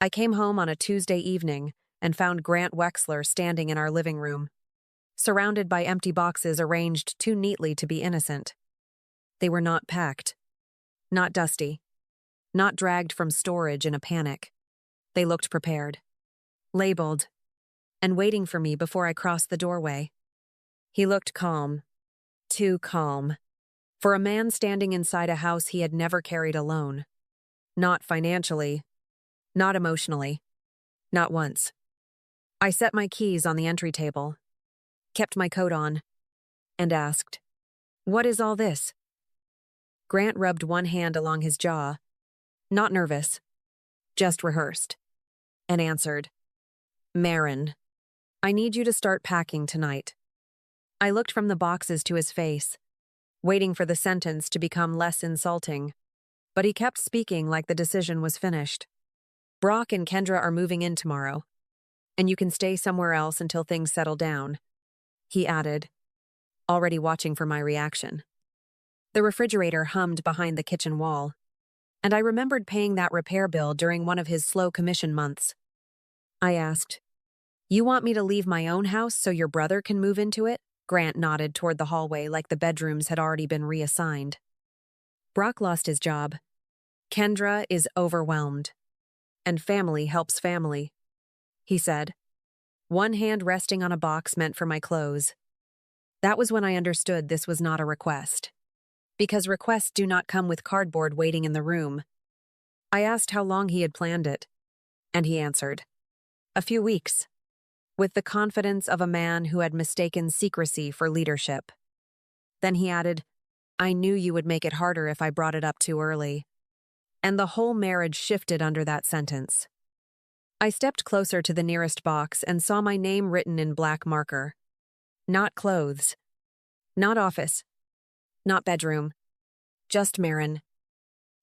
I came home on a Tuesday evening and found Grant Wexler standing in our living room, surrounded by empty boxes arranged too neatly to be innocent. They were not packed, not dusty, not dragged from storage in a panic. They looked prepared, labeled, and waiting for me before I crossed the doorway. He looked calm, too calm, for a man standing inside a house he had never carried alone. Not financially, not emotionally, not once. I set my keys on the entry table, kept my coat on, and asked, "What is all this?" Grant rubbed one hand along his jaw, not nervous, just rehearsed, and answered, "Marin, I need you to start packing tonight." I looked from the boxes to his face, waiting for the sentence to become less insulting, but he kept speaking like the decision was finished. "Brock and Kendra are moving in tomorrow, and you can stay somewhere else until things settle down," he added, already watching for my reaction. The refrigerator hummed behind the kitchen wall, and I remembered paying that repair bill during one of his slow commission months. I asked, "You want me to leave my own house so your brother can move into it?" Grant nodded toward the hallway like the bedrooms had already been reassigned. "Brock lost his job. Kendra is overwhelmed. And family helps family," he said, one hand resting on a box meant for my clothes. That was when I understood this was not a request, because requests do not come with cardboard waiting in the room. I asked how long he had planned it, and he answered, "A few weeks," with the confidence of a man who had mistaken secrecy for leadership. Then he added, "I knew you would make it harder if I brought it up too early." And the whole marriage shifted under that sentence. I stepped closer to the nearest box and saw my name written in black marker. Not clothes. Not office. Not bedroom. Just Marin.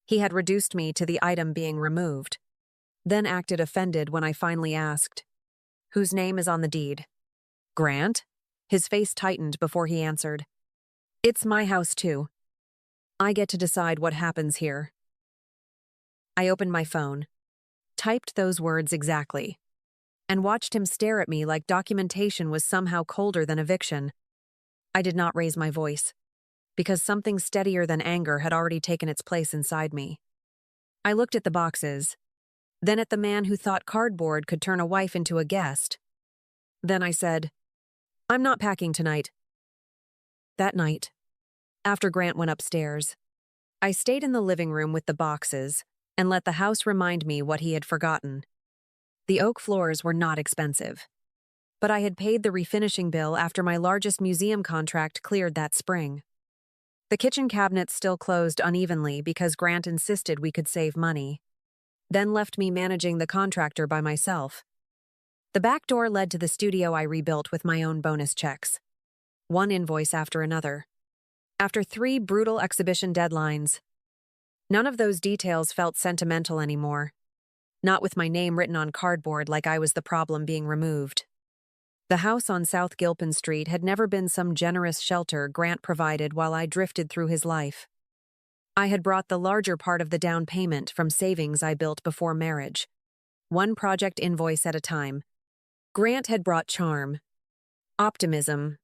He had reduced me to the item being removed, then acted offended when I finally asked, "Whose name is on the deed?" "Grant?" His face tightened before he answered, "It's my house too. I get to decide what happens here." I opened my phone, typed those words exactly, and watched him stare at me like documentation was somehow colder than eviction. I did not raise my voice, because something steadier than anger had already taken its place inside me. I looked at the boxes, then at the man who thought cardboard could turn a wife into a guest. Then I said, "I'm not packing tonight." That night, after Grant went upstairs, I stayed in the living room with the boxes and let the house remind me what he had forgotten. The oak floors were not expensive, but I had paid the refinishing bill after my largest museum contract cleared that spring. The kitchen cabinets still closed unevenly because Grant insisted we could save money, then left me managing the contractor by myself. The back door led to the studio I rebuilt with my own bonus checks, one invoice after another. After 3 brutal exhibition deadlines, none of those details felt sentimental anymore, not with my name written on cardboard like I was the problem being removed. The house on South Gilpin Street had never been some generous shelter Grant provided while I drifted through his life. I had brought the larger part of the down payment from savings I built before marriage, one project invoice at a time. Grant had brought charm, optimism,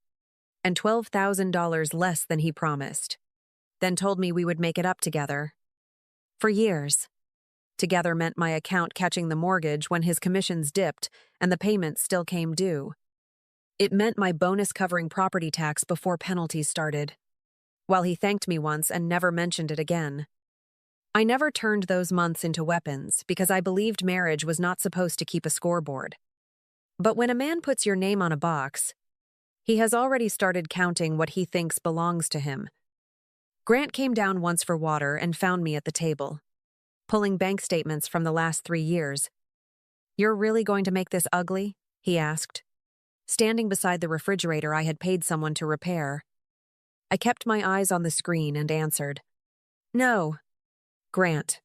and $12,000 less than he promised, then told me we would make it up together. For years, together meant my account catching the mortgage when his commissions dipped and the payments still came due. It meant my bonus covering property tax before penalties started, while he thanked me once and never mentioned it again. I never turned those months into weapons because I believed marriage was not supposed to keep a scoreboard. But when a man puts your name on a box, he has already started counting what he thinks belongs to him. Grant came down once for water and found me at the table, pulling bank statements from the last 3 years. "You're really going to make this ugly?" he asked, standing beside the refrigerator I had paid someone to repair. I kept my eyes on the screen and answered, "No, Grant.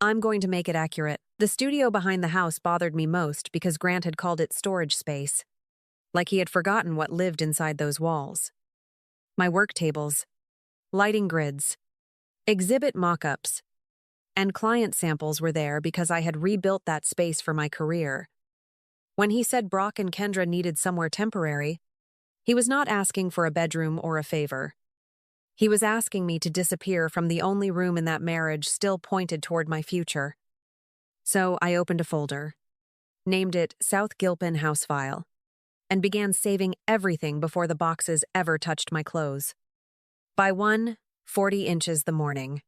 I'm going to make it accurate." The studio behind the house bothered me most because Grant had called it storage space, like he had forgotten what lived inside those walls. My work tables, lighting grids, exhibit mock-ups, And client samples were there because I had rebuilt that space for my career. When he said Brock and Kendra needed somewhere temporary, he was not asking for a bedroom or a favor. He was asking me to disappear from the only room in that marriage still pointed toward my future. So I opened a folder, named it South Gilpin House File, and began saving everything before the boxes ever touched my clothes. By 1:40 inches the morning,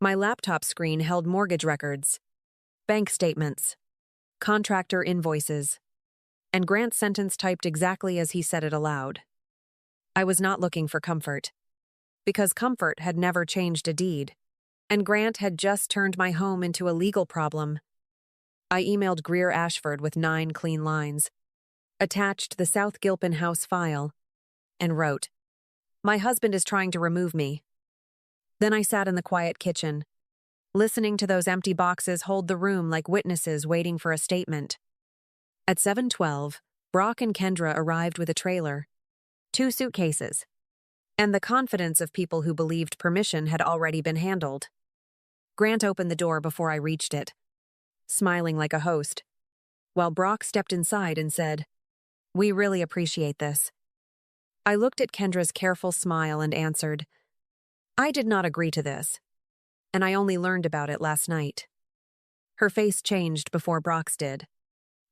my laptop screen held mortgage records, bank statements, contractor invoices, and Grant's sentence typed exactly as he said it aloud. I was not looking for comfort, because comfort had never changed a deed, and Grant had just turned my home into a legal problem. I emailed Greer Ashford with 9 clean lines, attached the South Gilpin House file, and wrote, "My husband is trying to remove me." Then I sat in the quiet kitchen, listening to those empty boxes hold the room like witnesses waiting for a statement. At 7:12, Brock and Kendra arrived with a trailer, 2 suitcases, and the confidence of people who believed permission had already been handled. Grant opened the door before I reached it, smiling like a host, while Brock stepped inside and said, "We really appreciate this." I looked at Kendra's careful smile and answered, "I did not agree to this, and I only learned about it last night." Her face changed before Brock's did,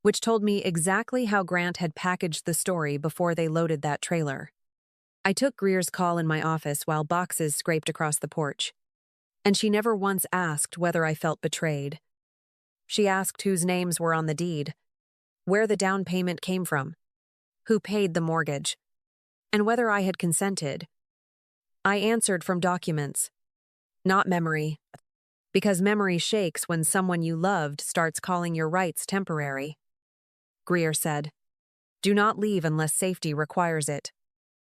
which told me exactly how Grant had packaged the story before they loaded that trailer. I took Greer's call in my office while boxes scraped across the porch, and she never once asked whether I felt betrayed. She asked whose names were on the deed, where the down payment came from, who paid the mortgage, and whether I had consented. I answered from documents, not memory, because memory shakes when someone you loved starts calling your rights temporary. Greer said, "Do not leave unless safety requires it,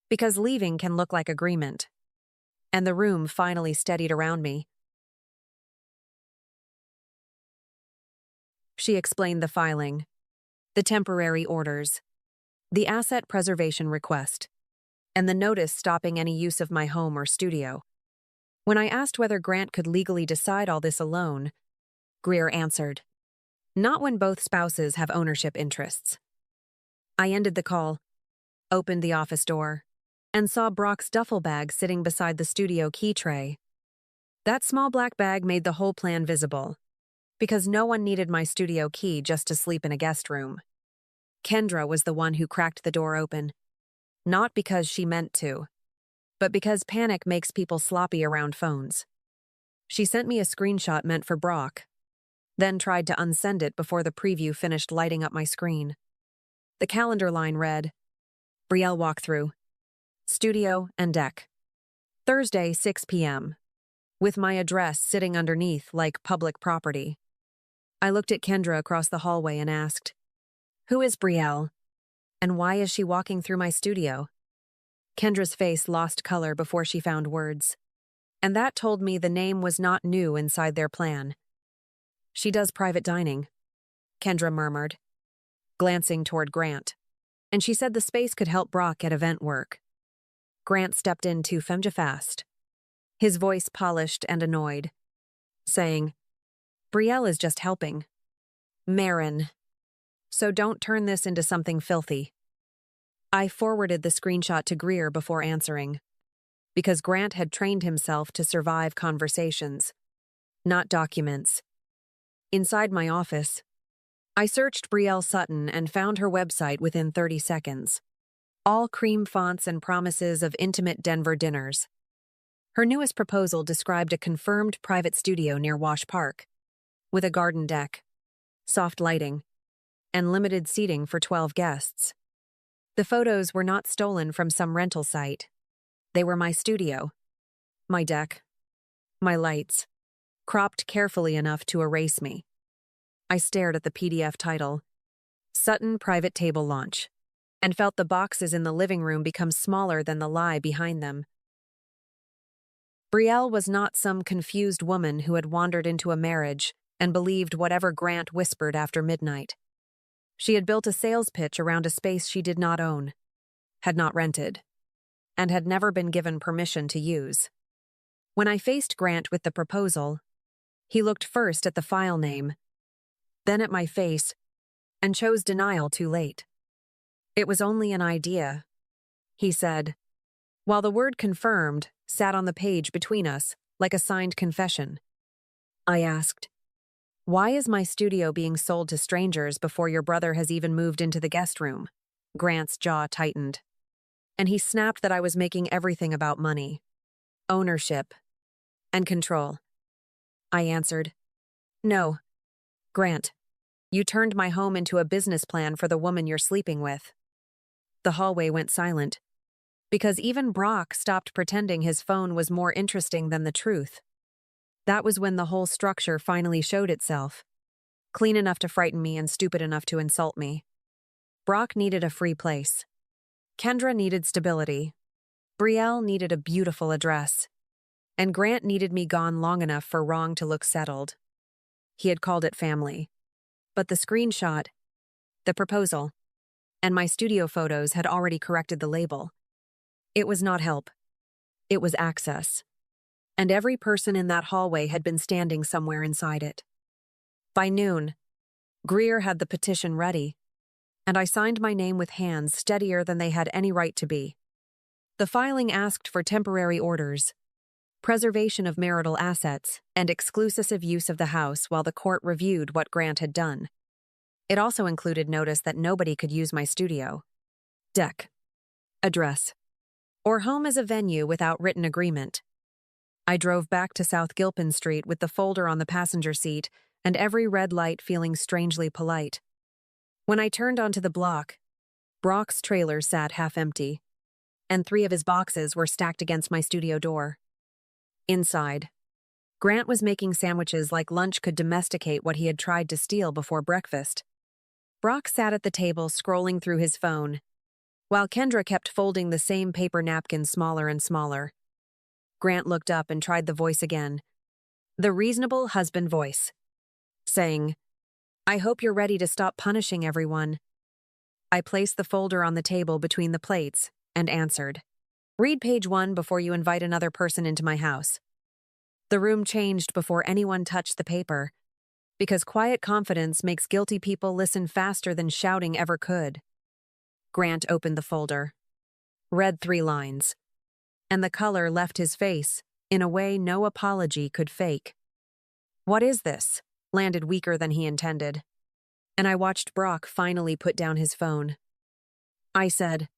because leaving can look like agreement." And the room finally steadied around me. She explained the filing, the temporary orders, the asset preservation request, and the notice stopping any use of my home or studio. When I asked whether Grant could legally decide all this alone, Greer answered, "Not when both spouses have ownership interests." I ended the call, opened the office door, and saw Brock's duffel bag sitting beside the studio key tray. That small black bag made the whole plan visible, because no one needed my studio key just to sleep in a guest room. Kendra was the one who cracked the door open, not because she meant to, but because panic makes people sloppy around phones. She sent me a screenshot meant for Brock, then tried to unsend it before the preview finished lighting up my screen. The calendar line read, Brielle walkthrough, studio and deck, Thursday 6 p.m., with my address sitting underneath like public property. I looked at Kendra across the hallway and asked, "Who is Brielle? And why is she walking through my studio?" Kendra's face lost color before she found words, and that told me the name was not new inside their plan. "She does private dining," Kendra murmured, glancing toward Grant, and she said the space could help Brock get event work. Grant stepped in too fast, his voice polished and annoyed, saying, "Brielle is just helping. Marin. So don't turn this into something filthy." I forwarded the screenshot to Greer before answering, because Grant had trained himself to survive conversations, not documents. Inside my office, I searched Brielle Sutton and found her website within 30 seconds. All cream fonts and promises of intimate Denver dinners. Her newest proposal described a confirmed private studio near Wash Park, with a garden deck, soft lighting, and limited seating for 12 guests. The photos were not stolen from some rental site. They were my studio, my deck, my lights, cropped carefully enough to erase me. I stared at the PDF title, Sutton Private Table Launch, and felt the boxes in the living room become smaller than the lie behind them. Brielle was not some confused woman who had wandered into a marriage and believed whatever Grant whispered after midnight. She had built a sales pitch around a space she did not own, had not rented, and had never been given permission to use. When I faced Grant with the proposal, He looked first at the file name, then at my face, and chose denial too late. "It was only an idea," he said, while the word confirmed sat on the page between us like a signed confession. I asked, "Why is my studio being sold to strangers before your brother has even moved into the guest room?" Grant's jaw tightened, and he snapped that I was making everything about money, ownership, and control. I answered, "No, Grant, you turned my home into a business plan for the woman you're sleeping with." The hallway went silent, because even Brock stopped pretending his phone was more interesting than the truth. That was when the whole structure finally showed itself, clean enough to frighten me and stupid enough to insult me. Brock needed a free place. Kendra needed stability. Brielle needed a beautiful address. And Grant needed me gone long enough for wrong to look settled. He had called it family. But the screenshot, the proposal, and my studio photos had already corrected the label. It was not help. It was access. And every person in that hallway had been standing somewhere inside it. By noon, Greer had the petition ready, and I signed my name with hands steadier than they had any right to be. The filing asked for temporary orders, preservation of marital assets, and exclusive use of the house while the court reviewed what Grant had done. It also included notice that nobody could use my studio, deck, address, or home as a venue without written agreement. I drove back to South Gilpin Street with the folder on the passenger seat and every red light feeling strangely polite. When I turned onto the block, Brock's trailer sat half empty, and 3 of his boxes were stacked against my studio door. Inside, Grant was making sandwiches like lunch could domesticate what he had tried to steal before breakfast. Brock sat at the table scrolling through his phone, while Kendra kept folding the same paper napkin smaller and smaller. Grant looked up and tried the voice again, the reasonable husband voice, saying, "I hope you're ready to stop punishing everyone." I placed the folder on the table between the plates and answered, "Read page 1 before you invite another person into my house." The room changed before anyone touched the paper, because quiet confidence makes guilty people listen faster than shouting ever could. Grant opened the folder, read 3 lines, and the color left his face in a way no apology could fake. "What is this?" landed weaker than he intended, and I watched Brock finally put down his phone. I said,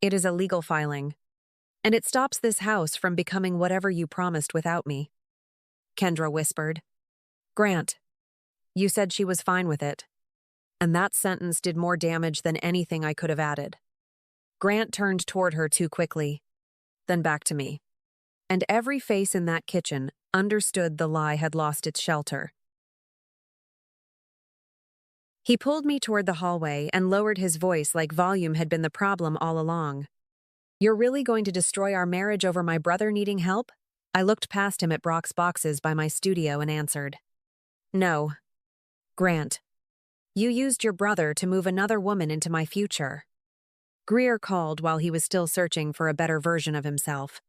"It is a legal filing, and it stops this house from becoming whatever you promised without me." Kendra whispered, "Grant, you said she was fine with it," and that sentence did more damage than anything I could have added. Grant turned toward her too quickly, then back to me, and every face in that kitchen understood the lie had lost its shelter. He pulled me toward the hallway and lowered his voice like volume had been the problem all along. "You're really going to destroy our marriage over my brother needing help?" I looked past him at Brock's boxes by my studio and answered, "No. Grant, you used your brother to move another woman into my future." Greer called while he was still searching for a better version of himself,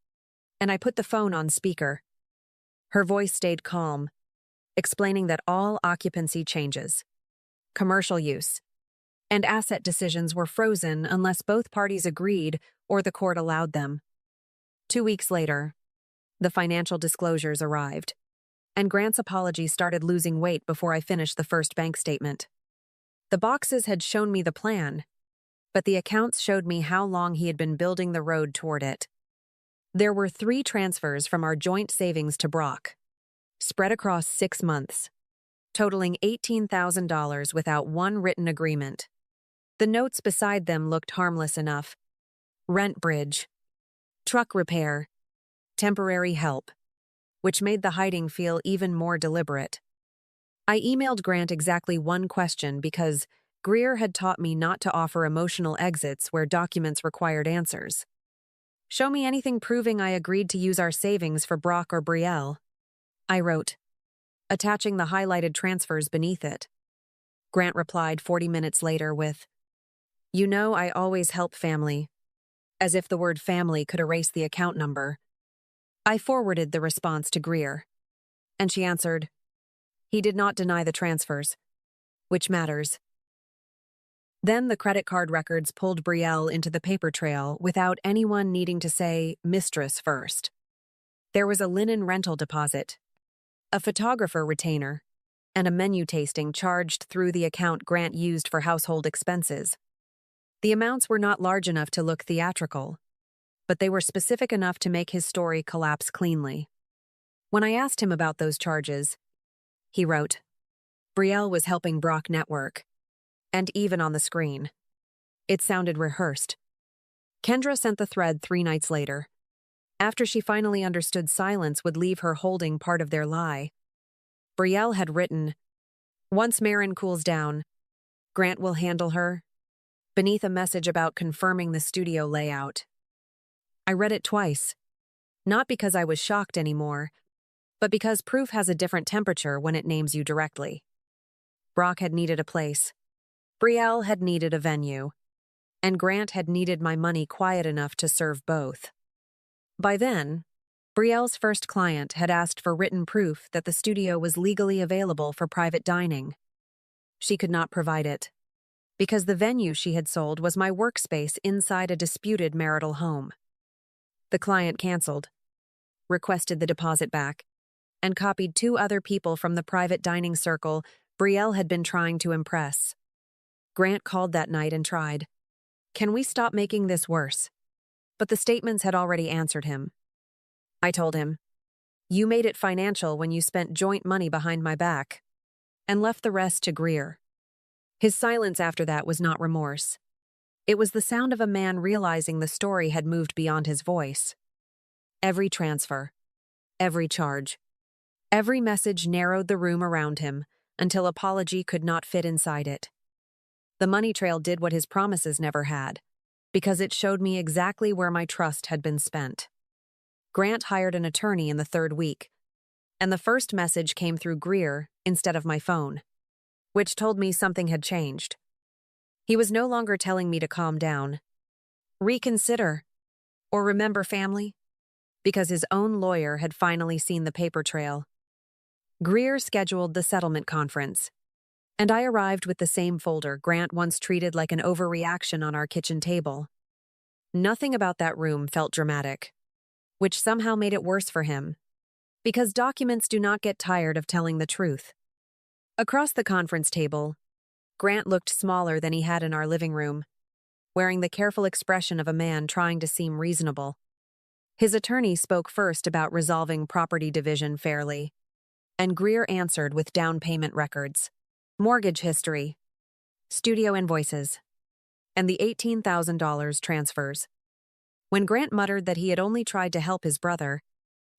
and I put the phone on speaker. Her voice stayed calm, explaining that all occupancy changes, commercial use, and asset decisions were frozen unless both parties agreed or the court allowed them. 2 weeks later, the financial disclosures arrived, and Grant's apology started losing weight before I finished the first bank statement. The boxes had shown me the plan, but the accounts showed me how long he had been building the road toward it. There were 3 transfers from our joint savings to Brock, spread across 6 months, totaling $18,000 without one written agreement. The notes beside them looked harmless enough. Rent bridge, truck repair, temporary help, which made the hiding feel even more deliberate. I emailed Grant exactly one question because Greer had taught me not to offer emotional exits where documents required answers. "Show me anything proving I agreed to use our savings for Brock or Brielle," I wrote, attaching the highlighted transfers beneath it. Grant replied 40 minutes later with, "You know I always help family," as if the word family could erase the account number. I forwarded the response to Greer, and she answered, He did not deny the transfers, which matters. Then the credit card records pulled Brielle into the paper trail without anyone needing to say Mistress first. There was a linen rental deposit, a photographer retainer, and a menu tasting charged through the account Grant used for household expenses. The amounts were not large enough to look theatrical, but they were specific enough to make his story collapse cleanly. When I asked him about those charges, he wrote, Brielle was helping Brock network, and even on the screen. It sounded rehearsed. Kendra sent the thread 3 nights later, after she finally understood silence would leave her holding part of their lie. Brielle had written, Once Marin cools down, Grant will handle her, beneath a message about confirming the studio layout. I read it twice, not because I was shocked anymore, but because proof has a different temperature when it names you directly. Brock had needed a place. Brielle had needed a venue. And Grant had needed my money quiet enough to serve both. By then, Brielle's first client had asked for written proof that the studio was legally available for private dining. She could not provide it, because the venue she had sold was my workspace inside a disputed marital home. The client canceled, requested the deposit back, and copied 2 other people from the private dining circle Brielle had been trying to impress. Grant called that night and tried, Can we stop making this worse? But the statements had already answered him. I told him, You made it financial when you spent joint money behind my back, and left the rest to Greer. His silence after that was not remorse. It was the sound of a man realizing the story had moved beyond his voice. Every transfer, every charge, every message narrowed the room around him until apology could not fit inside it. The money trail did what his promises never had, because it showed me exactly where my trust had been spent. Grant hired an attorney in the 3rd week, and the first message came through Greer instead of my phone, which told me something had changed. He was no longer telling me to calm down, reconsider, or remember family, because his own lawyer had finally seen the paper trail. Greer scheduled the settlement conference, and I arrived with the same folder Grant once treated like an overreaction on our kitchen table. Nothing about that room felt dramatic, which somehow made it worse for him, because documents do not get tired of telling the truth. Across the conference table, Grant looked smaller than he had in our living room, wearing the careful expression of a man trying to seem reasonable. His attorney spoke first about resolving property division fairly, and Greer answered with down payment records, mortgage history, studio invoices, and the $18,000 transfers. When Grant muttered that he had only tried to help his brother,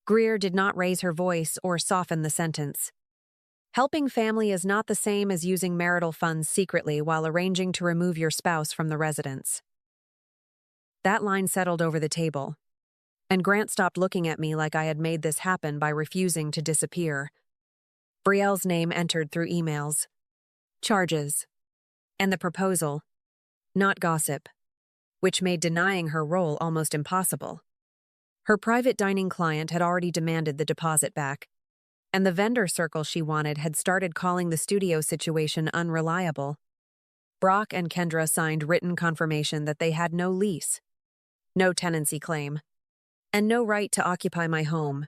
Greer did not raise her voice or soften the sentence. Helping family is not the same as using marital funds secretly while arranging to remove your spouse from the residence. That line settled over the table, and Grant stopped looking at me like I had made this happen by refusing to disappear. Brielle's name entered through emails, charges, and the proposal, not gossip, which made denying her role almost impossible. Her private dining client had already demanded the deposit back, and the vendor circle she wanted had started calling the studio situation unreliable. Brock and Kendra signed written confirmation that they had no lease, no tenancy claim, and no right to occupy my home.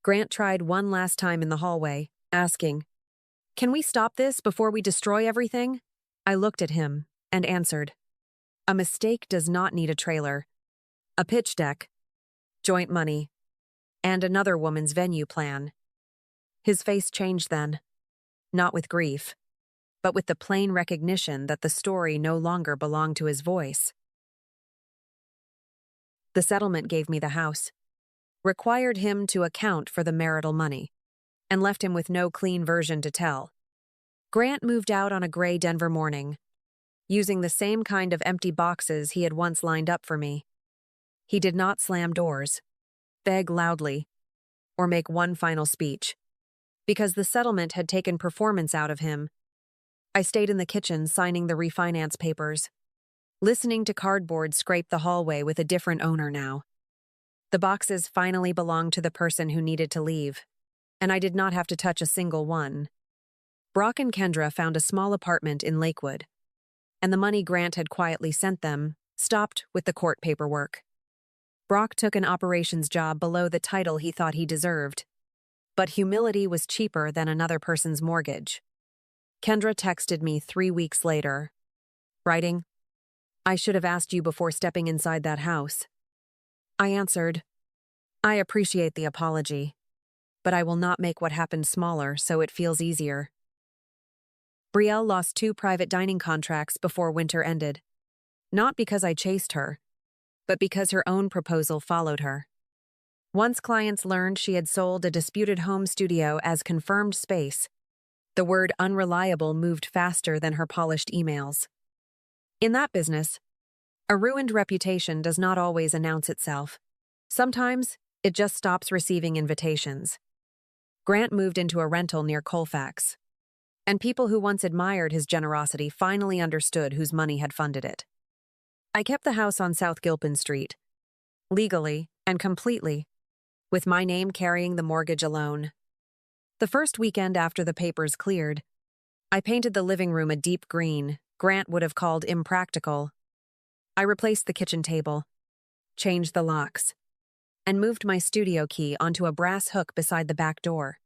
Grant tried one last time in the hallway, asking, Can we stop this before we destroy everything? I looked at him and answered, A mistake does not need a trailer, a pitch deck, joint money, and another woman's venue plan. His face changed then, not with grief, but with the plain recognition that the story no longer belonged to his voice. The settlement gave me the house, required him to account for the marital money, and left him with no clean version to tell. Grant moved out on a gray Denver morning, using the same kind of empty boxes he had once lined up for me. He did not slam doors, beg loudly, or make one final speech, because the settlement had taken performance out of him. I stayed in the kitchen signing the refinance papers, listening to cardboard scrape the hallway with a different owner now. The boxes finally belonged to the person who needed to leave, and I did not have to touch a single one. Brock and Kendra found a small apartment in Lakewood, and the money Grant had quietly sent them stopped with the court paperwork. Brock took an operations job below the title he thought he deserved, but humility was cheaper than another person's mortgage. Kendra texted me 3 weeks later, writing, "I should have asked you before stepping inside that house." I answered, "I appreciate the apology, but I will not make what happened smaller so it feels easier." Brielle lost 2 private dining contracts before winter ended. Not because I chased her, but because her own proposal followed her. Once clients learned she had sold a disputed home studio as confirmed space, the word unreliable moved faster than her polished emails. In that business, a ruined reputation does not always announce itself. Sometimes, it just stops receiving invitations. Grant moved into a rental near Colfax, and people who once admired his generosity finally understood whose money had funded it. I kept the house on South Gilpin Street, legally and completely, with my name carrying the mortgage alone. The first weekend after the papers cleared, I painted the living room a deep green Grant would have called impractical. I replaced the kitchen table, changed the locks, and moved my studio key onto a brass hook beside the back door.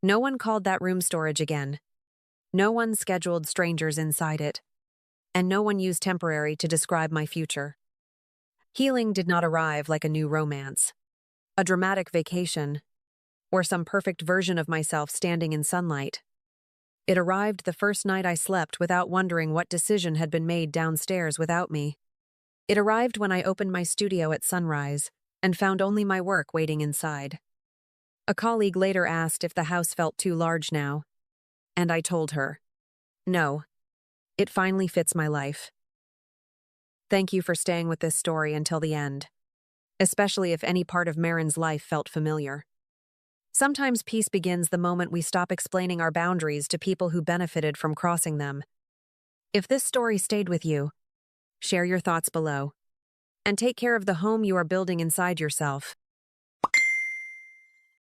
No one called that room storage again. No one scheduled strangers inside it. And no one used temporary to describe my future. Healing did not arrive like a new romance, a dramatic vacation, or some perfect version of myself standing in sunlight. It arrived the first night I slept without wondering what decision had been made downstairs without me. It arrived when I opened my studio at sunrise and found only my work waiting inside. A colleague later asked if the house felt too large now, and I told her, "No. It finally fits my life." Thank you for staying with this story until the end, especially if any part of Marin's life felt familiar. Sometimes peace begins the moment we stop explaining our boundaries to people who benefited from crossing them. If this story stayed with you, share your thoughts below. And take care of the home you are building inside yourself.